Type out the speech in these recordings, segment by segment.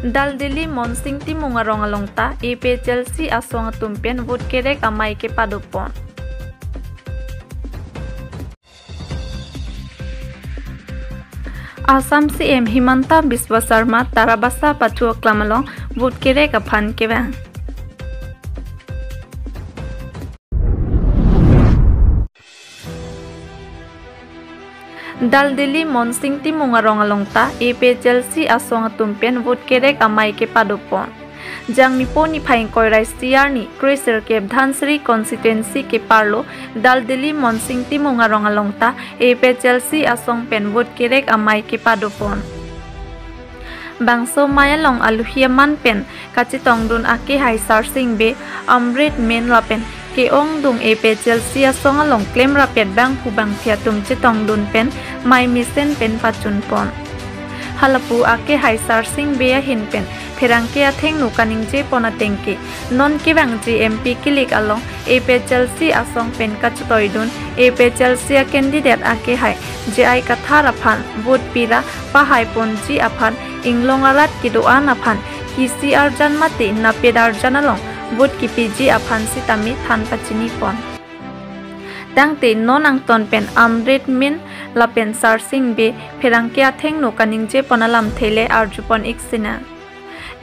Dal Dili Monsing Timunga Rongalongta, EP Chelsea Aswang Tumpian Wood Kerek Amai ke Padupon. Assam CM Himanta Biswa Sarma Tarabasa Patua Klamalong Wood Kerek Apan Kevang. Dal Dili Monsing Timunga Rongalongta, EP Chelsea Aswang Tumpian Wood Kerek Amai ke Padupon. Jang Niponi Paing Koirai Siarni, Chrysler Cape Dhansri Constituency ke Parlo, Dal Dili Monsing Timunga Rongalongta, EP Chelsea Aswang Pen Wood Kerek Amai ke Padupon. Bangso Mayalong Aluhiaman Pen, Kachitong Dun Ake Hai Sarsing Be, Amrit Men Lapen. Ke ong dung EP Chelsea Aswang along claim rapid bang hubang piatum chitong dun pen mai misen pen pachun pon halapu ake hai sarsing bea hin pen pherang ke atheng nu kaning je pona tengke non ke bang GMP kilik along EP Chelsea Aswang pen kachutoi dun EP Chelsea candidate ake hai je ai kathar aphan vote pira pa hai pon ji aphan inglong alat kidoan aphan kisi arjan mate napedar janalong Wood kipiji aphan si tami than pachini pon. Dang te non ang ton pen amrit min la pen sarsing be pherang ke atheng no kaning je ponalam thele arjupon iksina.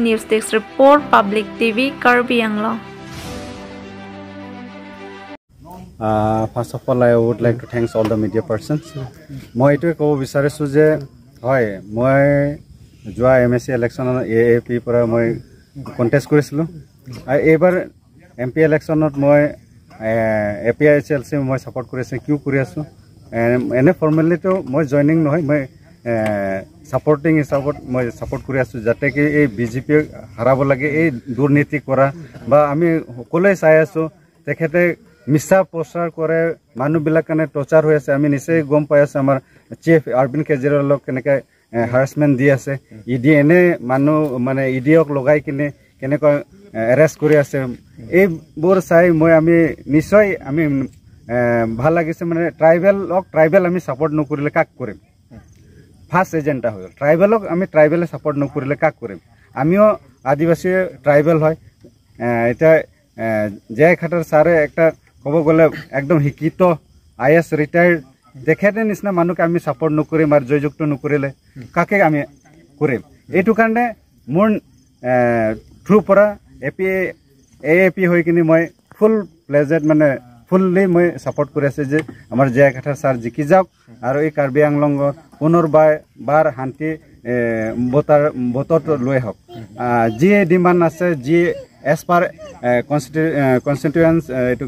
News Desk Report Public TV Karbi Anglong. First of all, I would like to thank all the media persons. Moi etu ko bisarisu je hoy moi joa MSC election AAP pora moi contest korisilu. Ebar MP electionot moi API Chelsea moi support koriase kiu kori asu ene formally to moi joining noy moi supporting support moi support kori asu jate ki ei BJP harabo lage ei durniti kora ba ami kolai sai asu tekhete misa poster kore manu bilakane torture hoy ase ami nisei gom pai ase amar chief Arvind Kejriwal lok keneka harassment di ase idi ene manu mane idiok logai kine keneka arrest kori ase ei bor sai moi ami nisoy ami ভাল লাগিছে মানে tribal আমি support নকৰিলে কাক কৰিম first agenda হল ট্ৰাইবেলক আমি ট্ৰাইবেলে support নকৰিলে কাক কৰিম আমিও আদিবাসী ট্রাইবেল হয় এটা জয় খাটার সারে একটা কব গলে একদম শিক্ষিত আইএস রিটায়ার্ড দেখেতে নিচিনা মানুষকে আমি সাপোর্ট নকৰিম আৰ জয়যুক্ত নকৰিলে কাকে আমি কৰিম এইটো কাৰণে মোৰ থ্ৰু পৰা এএপি হৈ কিনি মই ফুল প্লেজেড মানে fully moi support kori ase je amar jaya khathar sir jiki jaok aro ei Karbi Anglong punor bar hanti botot loi hok ji demand ase ji as per constituents etu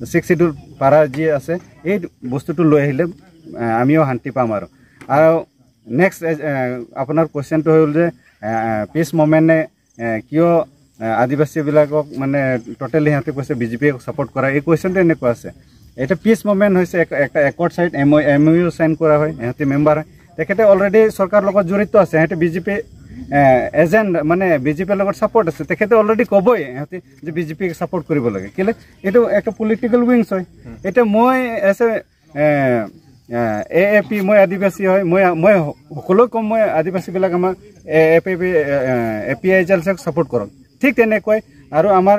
6 schedule para ji ase ei bostu to loi hile amio hanti pam aro next apunar question to hol je peace moment ne kio আদিবাসী বিলাকক মানে totally হাতে কৈছে BJP support করা এই কোয়েশ্চনটা এনেকুৱা আছে এটা পিস মুভমেন্ট হৈছে একটা একৰ্ড সাইড এমইউ সাইন কৰা হয় এহতে মেম্বার তেখেতে অলরেডি সরকার লগত জড়িত আছে এহতে বিজেপি এজেন্ট মানে বিজেপি লগত সাপোর্ট আছে তেখেতে অলরেডি কবই এহতে যে বিজেপি সাপোর্ট কৰিব লাগে কেলে এটো একটা পলিটিক্যাল উইংস হয় এটা মই এসে এএপি মই আদিবাসী হয় মই সকলো কম মই আদিবাসী বিলাক আমাৰ এপিআই জেলছক সাপোৰ্ট কৰক ঠিক তেনেকৈ আৰু আমাৰ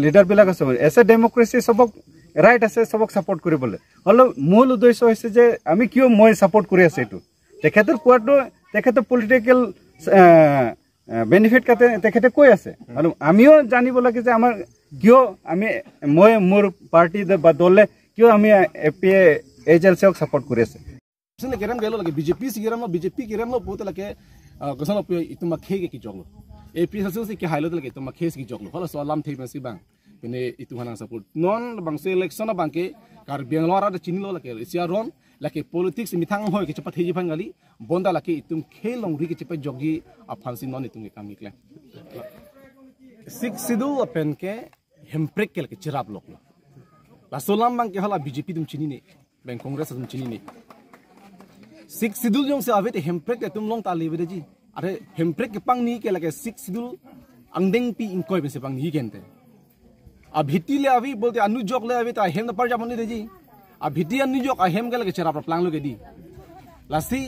লিডাৰ বিলাক আছে এছে ডেমোক্ৰেসি সবক ৰাইট আছে সবক সাপোৰ্ট কৰিবলে হল মূল উদ্দেশ্য হৈছে যে আমি কিয় মই সাপোৰ্ট কৰি আছে এটো তেখেতৰ কোৱাটো তেখেতৰ পলিটিক্যাল বেনিফিট কাতে তেখেতে কৈ আছে আৰু আমিও জানিব লাগে যে আমাৰ কিয় আমি মই মোৰ পাৰ্টি বা দলে কিয় আমি এপিএ এজেলছক সাপোৰ্ট কৰি আছে sine keram gelo lage BJP keram lo bote lage gosano pe ituma khege ki joglo AP se ki hailo lage ituma khes ki joglo hola so alam thei masi bang pene itu hana support non bang se election bang ke Karbi Anglong ra chinlo lage sia ron lage politics mithang hoy ke chapa thei bang gali bonda lage itum khelong ri ke chapa jogi afansi non itum ke kam nikle 6 schedule open ke hemprek ke lage chirap lok la solam bang ke hola BJP tum chini ne bang congress tum chini ne 6 schedule jong se avete hemprek te tum long ta libe ji are hemprek ke pang ni ke lage 6 schedule angdeng pi inkoi be se pang ni gente abhiti le avi bolte anu jok le avi ta hem par jamani de ji abhiti anu jok a hem ke lage chera plang lo ke di lasi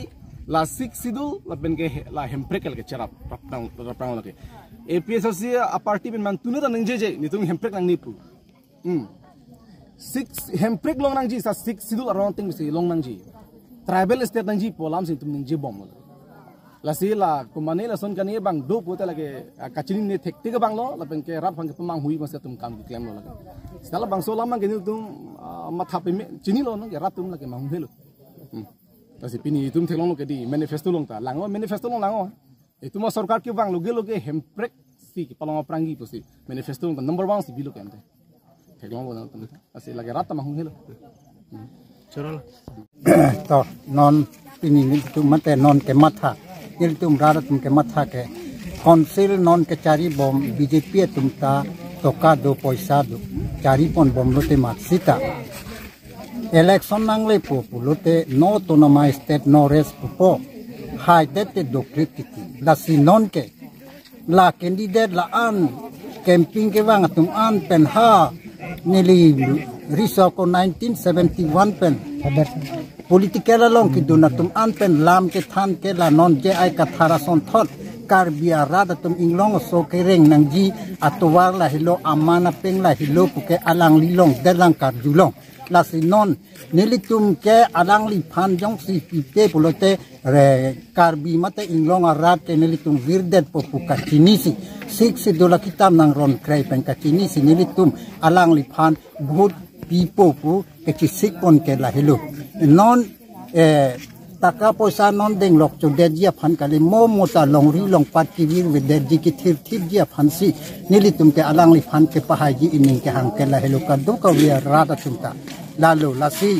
la sik sidul la ben ke la hemprekel ke charap rapang lake APSLC a party ben man tunu ta ningje je ni tung hemprek nang ni pu 6 hemprek long nang ji sa 6 sidul around thing si long nang ji tribal state nang ji polam sin tum ningje bom la si la kumane la son kani bang do pote lage kachini ne thek tik bang lo la ben ke rap bang pamang hui mas tum kam claim lo lage sala bang so lam ke ni tum matha pe chini lo no ke rap tum lage mang helo la si pini tum thelong lo ke di manifesto long ta lango manifesto long lango itu ma sarkar ke bang loge hemprek si palong prangi posi manifesto long number 1 si bilo kente thelong lo tum asi lage rap ta mang helo chorol to non pini ni tum mate non ke matha il tum rara tum ke matha ke council non ke chari bom BJP tum ta toka do paisa do chari pon bom lote matsita election nangle populote no tonoma state no res po hai dete do criticity la sinon ke la candidate la an camping ke wang tum an pen ha nili riso ko 1971 pen political long ki donatum an pen lam ke than ke la non je ai kathara son thot kar biara da tum inglong so ke reng nang ji atwar la hilo amana peng la hilo puke alang lilong delang kar julong la sinon nilitum ke alang li phan jong si pite pulote re kar bi mate inglong arat ke nilitum virdet popuka chinisi 6 dola kitam nang ron krai pen ka chinisi nilitum alang li phan bhut pipo pu ke chisik pon ke la hilo non taka poisa non deng lok chu de dia phan kali mo ta long ri long pat ki wir with de ki thir thip dia phan si nili tum ke alang li phan ke pahai ji ining ke hang ke la helo ka do ka wi ra ta tum ta lalu la si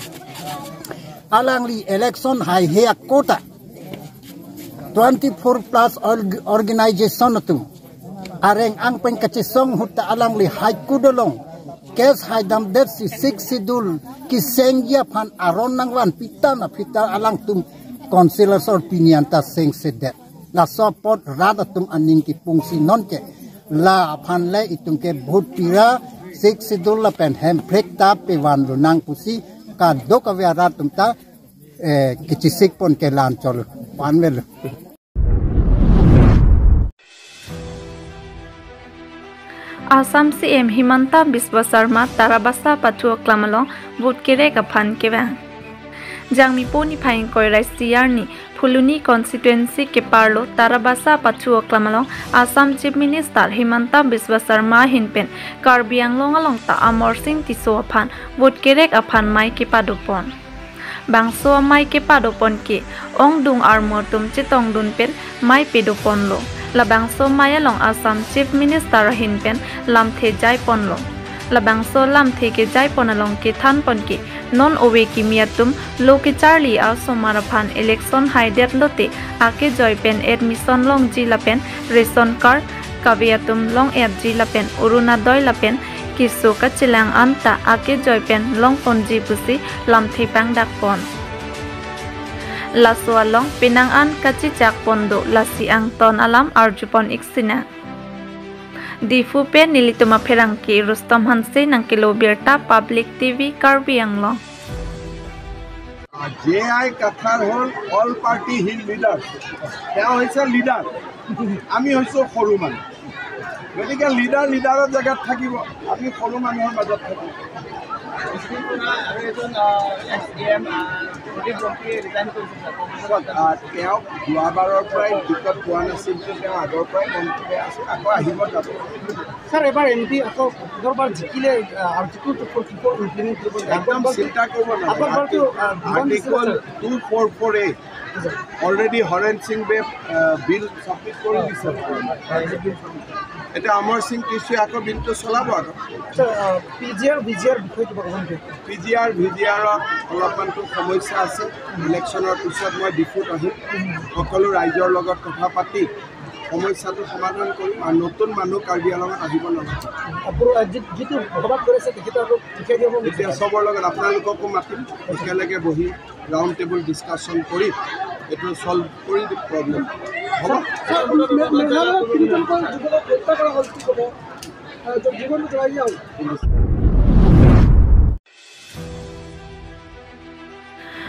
alang li election hai he kota 24 plus organization tum areng ang pen ka chi song hutta alang li hai kudolong kes haidam det si 6 sidul ki sengia phan aron nangwan pita alang tum councilor or pinian ta seng sedet la support rada tum aning ki pungsi non ke la phan le itung ke bhut pira 6 sidul la pen hem break ta pe wan lu nang pusi ka do ka wa ra tum ta ki chi sik pon ke lan chol pan vel Assam CM Himanta Biswa Sarma Tarabasa Patu Klamalong Vote Kere Kapan Keva Jangmi Poni Pain Koirai Siarni Puluni constituency ke Parlo Tarabasa Patu Klamalong Assam Chief Minister Himanta Biswa Sarma Hinpen Karbiang Longalong Ta Amor Singh Tiso Apan Vote Kere Apan Mai ke Padopon Bangso Mai ke Padopon ke Ong Dung Armor Tum Chitong Dun Pen Mai Pedopon Lo Labangso Maya Long Assam Chief Minister Hinpen Lam The Jai Ponlo Labangso Lam The ke Jai Ponalong ke Than Pon ke Non Owe ki Miatum Loki Charlie also Marapan election haidet lote ake joy pen admission long ji lapen ration card kaviatum long ad ji lapen uruna doi lapen kisu ka chilang anta ake joy pen long pon ji pusi Lam The pang dak pon Laswa long pinang an kachi chak pondo lasi ang ton alam arjupon iksina di fupe nilituma pherangki Rustom Hanse nang kilobierta public TV Karbiang lo JI Kathar hol all party hill leader তেওঁ হৈছে leader আমি হৈছো সৰু মানুহ গতিকে লিডাৰৰ জায়গাত থাকিব আমি সৰু মানুহৰ মাজত থাকিব তেওঁ যোৱাবাৰৰ পৰাই টিকট পোৱা নাছিল যে তেওঁ আগৰ পৰাই মন্ত্ৰী আছে আকৌ আহিব যাব স্যাৰ এবাৰ এমপি আকৌ দৰবাৰ জিকিলে আৰ্টিকল 244 ইমপ্লিমেন্ট কৰিব একদম চিন্তা কৰিব নালাগে আৰ্টিকল 2448 অলৰেডি হৰেন সিং বে বিল সাবমিট কৰি দিছে এটা অমৰ সিং কিছু আকৌ বিলটো চলাব আৰু পিজিআৰ বিষয়ে কিবা ক'ব নেকি পিজিআৰ ভিজিআৰ অলপমানটো সমস্যা আছে ইলেকশ্যনৰ পিছত মই ডিফুট আহিম সকলো ৰাইজৰ লগত কথা পাতি সমস্যাটো সমাধান কৰিম আৰু নতুন মানুহ কাৰ্বি আংলঙত আহিব নালাগে যিটো ভবাত কৰিছে তেখেতে আকৌ শিকাই দিব এতিয়া চবৰ লগত আপোনালোককো মাতিম একেলগে বহি ৰাউণ্ড টেবুল ডিছকাশ্যন কৰি এইটো সলভ কৰি দিম প্ৰব্লেম হ'ব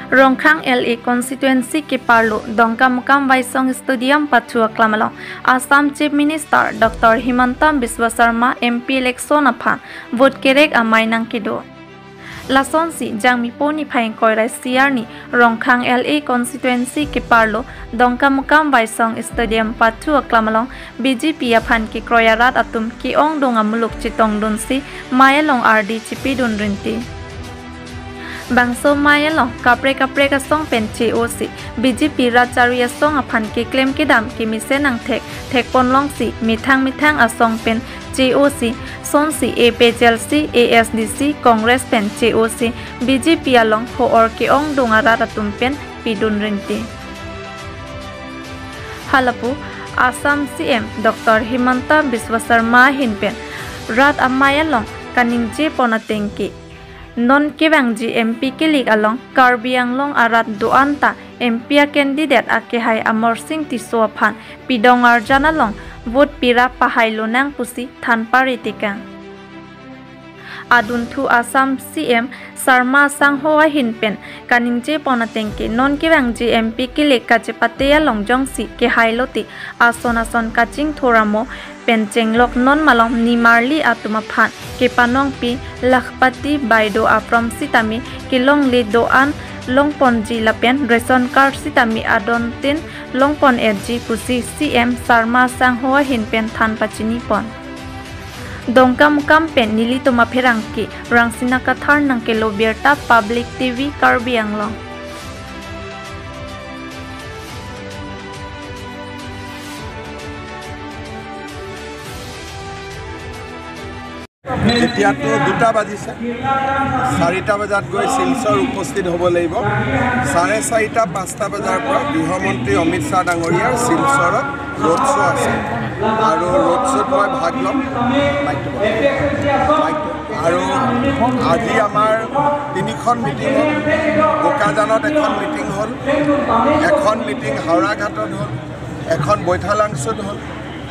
Rongkhang LA constituency ke Parlo Dongkamukam Waisong Stadium Pathua Klamalong Assam Chief Minister Dr. Himanta Biswa Sarma MP election aphan vote kerek amai nang kedo Lason si jangmi poni phaing koirai siarni Rongkhang LA constituency ke Parlo Dongkamukam Waisong Stadium Pathua Klamalong BJP aphan ke kroyarat atum ki ong donga muluk chitong dunsi mayalong RD chipi dun rinti Bangso mayalong kapre ka song pen COC BJP Racharia song aphan ke claim ke dam ke mise nang thek ponlong si mithang asong pen COC son si APJLC ASDC Congress pen COC BJP along ho or ke ong dongara ratum pen pidun rinti Halapu Assam CM Dr. Himanta Biswa Sarma hinpen rat amayalong kaningje ponatengki non kebangji MP kilik along Karbi Anglong arat doanta MP candidate akehai Amor Singh Tisophan pidong arjanalong vote pira pahailo nang pusi thanpari tikang Aduntu Assam CM Sarma Sanghoa hinpen kaningje ponatengke non kebangji MP kilik kachepateya longjong si ke hailoti ason kaching thoramo pencenglok non malong nimarli atuma phan ke panong pi lakhpati baido aprom sitami kilong le doan longponji lapen ration card sitami adon tin longpon edji pusi CM Sarma Sanghoa hinpen than pachini pon Dongkamukam pen nilitoma pherangki rangsina kathar nangke lobierta public TV Karbi Anglong এতিয়াতো 2টা বাজিছে 4টা বজাত গৈ শিলচৰ উপস্থিত হ'ব লাগিব 4:30 5টা বজাৰ পৰা গৃহমন্ত্ৰী অমিত শাহ ডাঙৰীয়াৰ শিলচৰত ৰোড শ্ব' আছে আৰু ৰোড শ্ব'ত মই ভাগ ল'ম আৰু আজি আমাৰ 3খন মিটিং হ'ল বোকাজানত এখন মিটিং হ'ল এখন মিটিং হাওৰাঘাটত হ'ল এখন বৈঠালাংচুত হ'ল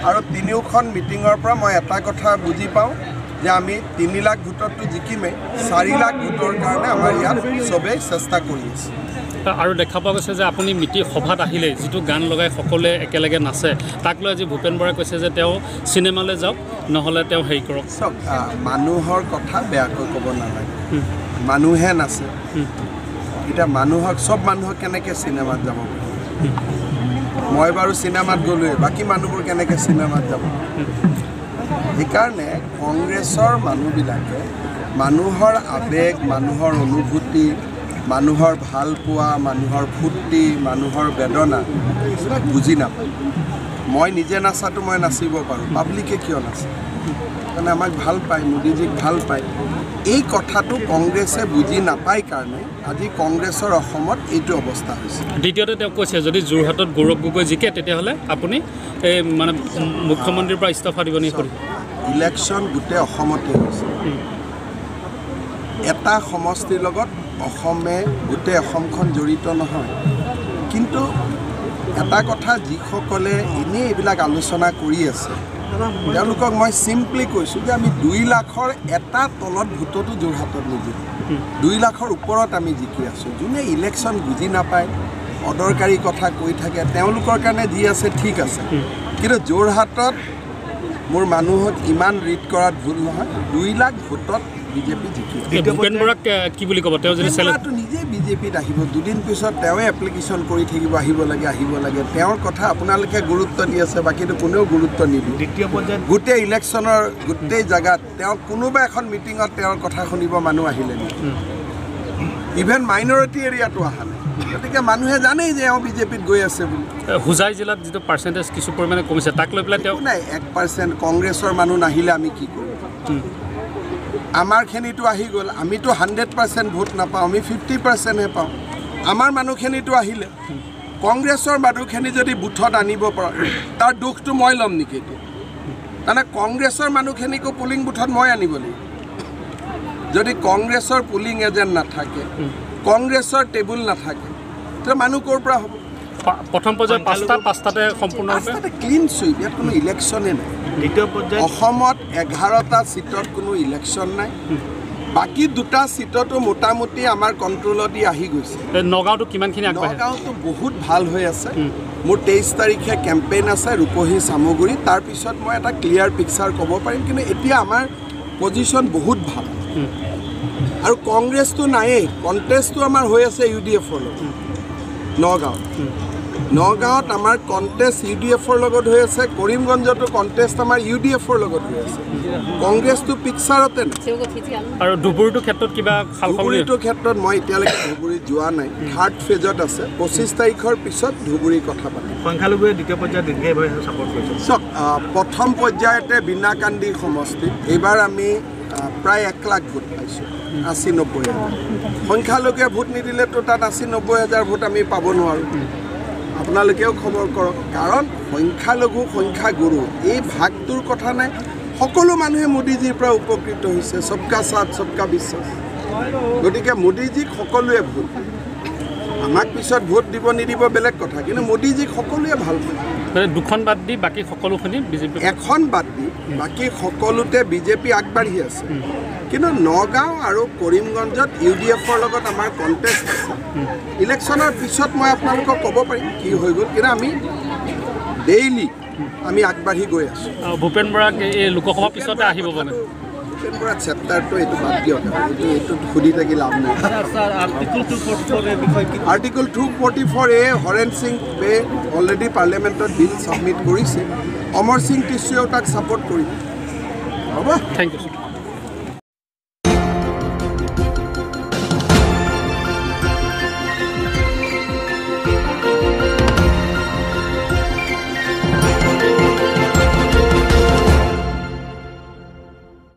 আৰু তিনিওখন মিটিঙৰ পৰা মই এটা কথা বুজি পাওঁ যে আমি 3 লাখ ভোটৰটো জিকিমে 4 লাখ ভোটৰ কাৰণে আমাৰ ইয়াত সবে চেষ্টা কৰি আছে আৰু দেখা পোৱা গৈছে যে আপুনি মিটি সভাত আহিলে যেটো গান লগাই সকলে একেলগে নাচে তাক লৈ আজি ভূপেন বৰাই কৈছে যে তেওঁ সিনেমালৈ যাওক নহলে তেওঁ হেই কৰক সব মানুহৰ কথা বেয়াকৈ ক'ব নালাগে মানুহে নাচে এটা মানুহক সব মানুহক কেনেকৈ সিনেমাত যাব মই বাৰু সিনেমাত গ'লোৱে বাকি মানুহবোৰ কেনেকৈ সিনেমাত যাব সেইকাৰণে কংগ্ৰেছৰ মানুহবিলাকে মানুহৰ আবেগ মানুহৰ অনুভূতি মানুহৰ ভাল পোৱা মানুহৰ ফুৰ্তি মানুহৰ বেদনা বুজি নাপায় মই নিজে নাচাটো মই নাচিব পাৰোঁ পাব্লিকে কিয় নাচে মানে আমাক ভাল পায় মোদীজীক ভাল পায় এই কথাটো কংগ্ৰেছে বুজি নাপায় কাৰণে আজি কংগ্ৰেছৰ অসমত এইটো অৱস্থা হৈছে দ্বিতীয়তে তেওঁ কৈছে যদি যোৰহাটত গৌৰৱ গগৈ জিকে তেতিয়াহ'লে আপুনি মানে মুখ্যমন্ত্ৰীৰ পৰা ইস্তফা দিব নি কৰিব ইলেকশ্যন গোটেই অসমতে হৈছে এটা সমষ্টিৰ লগত অসমে গোটেই অসমখন জড়িত নহয় কিন্তু এটা কথা যিসকলে এনেই এইবিলাক আলোচনা কৰি আছে তেওঁলোকক মই চিম্পলি কৈছোঁ যে আমি 2 লাখৰ এটা তলত ভোটতো যোৰহাটত নিজিকো 2 লাখৰ ওপৰত আমি জিকি আছোঁ যোনে ইলেকশ্যন বুজি নাপায় অদৰকাৰী কথা কৈ থাকে তেওঁলোকৰ কাৰণে যি আছে ঠিক আছে কিন্তু যোৰহাটত মোৰ মানুহক ইমান ৰিড কৰাত ভুল নহয় 2 লাখ ভোটত বিজেপি জিকি ভূপেন বৰাক কি বুলি ক'ব তেওঁ যদি চেলেক্টটো নিজে বিজেপিত আহিব দুদিন পিছত তেওঁ এপ্লিকেশ্যন কৰি থাকিব আহিব লাগে তেওঁৰ কথা আপোনালোকে গুৰুত্ব দি আছে বাকিটো কোনেও গুৰুত্ব নিদিয়ে দ্বিতীয় পৰ্যায়ত গোটেই ইলেকশ্যনৰ গোটেই জাগাত তেওঁ কোনোবা এখন মিটিঙত তেওঁৰ কথা শুনিব মানুহ আহিলে ইভেন মাইনৰিটি এৰিয়াটো অহা নাই গতিকে মানুহে জানেই যে এওঁ বিজেপিত গৈ আছে বুলি হুজাই জিলাত যিটো পাৰ্চেণ্টেজ কিছু পৰিমাণে কমিছে তাক লৈ পেলাই তেওঁ নাই 1% কংগ্ৰেছৰ মানুহ নাহিলে আমি কি কৰিম আমাৰখিনিতো আহি গ'ল আমিতো 100% ভোট নাপাওঁ আমি 50%হে পাওঁ আমাৰ মানুহখিনিতো আহিলে কংগ্ৰেছৰ মানুহখিনি যদি বুথত আনিব পৰা তাৰ দুখটো মই ল'ম নেকি এতিয়া মানে কংগ্ৰেছৰ মানুহখিনিকো পুলিং বুথত মই আনিব লাগিব যদি কংগ্ৰেছৰ পুলিং এজেণ্ট নাথাকে কংগ্ৰেছৰ টেবুল নাথাকে তো মানুহ ক'ৰ পৰা হ'ব প্ৰথম পৰ্যায়ত পাঁচটাতে সম্পূৰ্ণৰূপে ক্লিন চুইপ ইয়াত কোনো ইলেকশ্যনে নাই দ্বিতীয় পৰ্যায়ত অসমত 11টা সিটত কোনো ইলেকশ্যন নাই বাকি দুটা সিটতো মোটামুটি আমাৰ কণ্ট্ৰলত আহি গৈছে নগাঁওটো কিমানখিনি আগবাঢ়িছে নগাঁওটো বহুত ভাল হৈ আছে মোৰ 23 তাৰিখে কেম্পেইন আছে ৰূপহী সামগুৰি তাৰ পিছত মই এটা ক্লিয়াৰ পিকচাৰ ক'ব পাৰিম কিন্তু এতিয়া আমাৰ পজিশন বহুত ভাল আৰু কংগ্ৰেছটো নাইয়ে কণ্টেষ্টটো আমাৰ হৈ আছে ইউডিএফৰ লগত নগাঁৱত আমাৰ কণ্টেষ্ট ইউডিএফৰ লগত হৈ আছে কৰিমগঞ্জতো কণ্টেষ্ট আমাৰ ইউডিএফৰ লগত হৈ আছে কংগ্ৰেছটো পিকচাৰতে নাই আৰু ধুবুৰীটোৰ ক্ষেত্ৰত কিবা ধুবুৰীটোৰ ক্ষেত্ৰত মই এতিয়ালৈকে ধুবুৰীত যোৱা নাই থাৰ্ড ফেজত আছে 25 তাৰিখৰ পিছত ধুবুৰীৰ কথা পাতিম সংখ্যালঘুৱে দ্বিতীয় পৰ্যায়ত দীৰ্ঘভাৱে ছাপোৰ্ট কৰিছে চাওক প্ৰথম পৰ্যায়তে বিনাকান্দি সমষ্টিত এইবাৰ আমি প্ৰায় 1 লাখ ভোট পাইছোঁ 80-90 সংখ্যালঘুৱে ভোট নিদিলেতো তাত 80-90 ভোট আমি পাব নোৱাৰোঁ আপোনালোকেও খবৰ কৰক কাৰণ সংখ্যালঘু সংখ্যাগুৰু এই ভাগটোৰ কথা নাই সকলো মানুহে মোদীজীৰ পৰা উপকৃত হৈছে সবকা সাথ সবকা বিশ্বাস গতিকে মোদীজীক সকলোৱে ভোট আমাক পিছত ভোট দিব নিদিব বেলেগ কথা কিন্তু মোদীজীক সকলোৱে ভাল পায় দুখন বাদ দি বাকী সকলোখিনি বিজেপি এখন বাদ দি বাকী সকলোতে বিজেপি আগবাঢ়ি আছে কিন্তু নগাঁও আৰু কৰিমগঞ্জত ইউডিএফৰ লগত আমাৰ কণ্টেষ্ট আছে ইলেকশ্যনৰ পিছত মই আপোনালোকক ক'ব পাৰিম কি হৈ গ'ল কিন্তু আমি ডেইলি আমি আগবাঢ়ি গৈ আছোঁ ভূপেন বৰাক এই লোকসভা পিছতে আহিব মানে ভূপেন বৰা চেপ্টাৰটো এইটো বাদ দিয়ক এইটো সুধি থাকি লাভ নাই আৰ্টিকল 244A হৰেণ সিং বে অলৰেডি পাৰ্লিয়ামেণ্টত বিল ছাবমিট কৰিছে অমৰ সিং টিছুৱেও তাক ছাপোৰ্ট কৰিব হ'ব থেংক ইউ